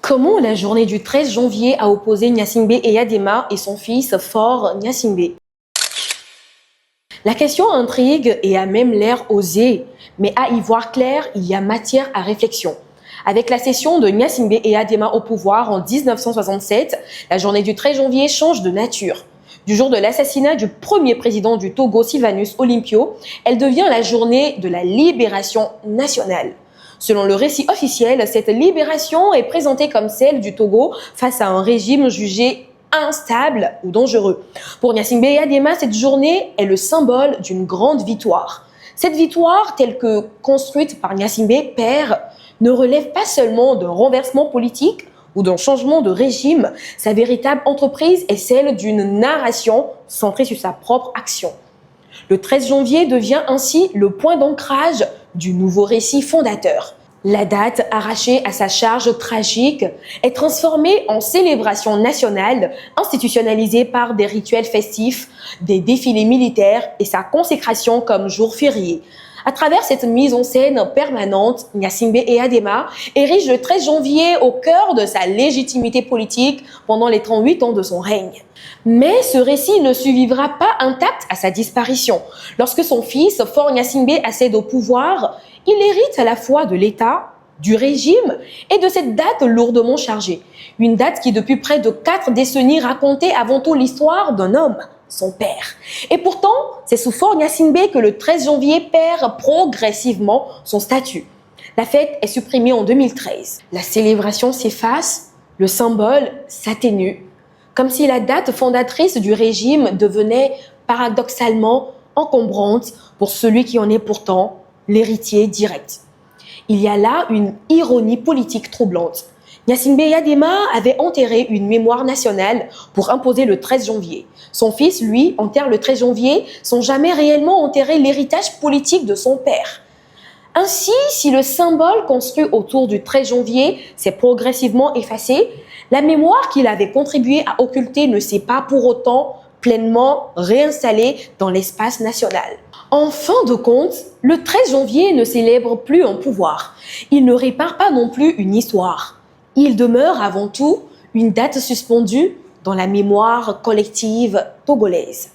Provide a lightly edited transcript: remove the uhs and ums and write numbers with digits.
Comment la journée du 13 janvier a opposé Gnassingbé Eyadema et son fils Faure Gnassingbé? La question intrigue et a même l'air osée, mais à y voir clair, il y a matière à réflexion. Avec la cession de Gnassingbé Eyadema au pouvoir en 1967, la journée du 13 janvier change de nature. Du jour de l'assassinat du premier président du Togo, Sylvanus Olympio, elle devient la journée de la libération nationale. Selon le récit officiel, cette libération est présentée comme celle du Togo face à un régime jugé instable ou dangereux. Pour Gnassingbé Eyadema, cette journée est le symbole d'une grande victoire. Cette victoire, telle que construite par Gnassingbé père, ne relève pas seulement d'un renversement politique ou d'un changement de régime. Sa véritable entreprise est celle d'une narration centrée sur sa propre action. Le 13 janvier devient ainsi le point d'ancrage du nouveau récit fondateur. La date, arrachée à sa charge tragique, est transformée en célébration nationale, institutionnalisée par des rituels festifs, des défilés militaires et sa consécration comme jour férié. À travers cette mise en scène permanente, Gnassingbé Eyadema érige le 13 janvier au cœur de sa légitimité politique pendant les 38 ans de son règne. Mais ce récit ne survivra pas intact à sa disparition. Lorsque son fils, Faure Gnassingbé, accède au pouvoir, il hérite à la fois de l'État, du régime et de cette date lourdement chargée. Une date qui, depuis près de 4 décennies, racontait avant tout l'histoire d'un homme, son père. Et pourtant, c'est sous Faure Gnassingbé que le 13 janvier perd progressivement son statut. La fête est supprimée en 2013. La célébration s'efface, le symbole s'atténue, comme si la date fondatrice du régime devenait paradoxalement encombrante pour celui qui en est pourtant l'héritier direct. Il y a là une ironie politique troublante. Gnassingbé Eyadema avait enterré une mémoire nationale pour imposer le 13 janvier. Son fils, lui, enterre le 13 janvier sans jamais réellement enterrer l'héritage politique de son père. Ainsi, si le symbole construit autour du 13 janvier s'est progressivement effacé, la mémoire qu'il avait contribué à occulter ne s'est pas pour autant pleinement réinstallée dans l'espace national. En fin de compte, le 13 janvier ne célèbre plus un pouvoir. Il ne répare pas non plus une histoire. Il demeure avant tout une date suspendue dans la mémoire collective togolaise.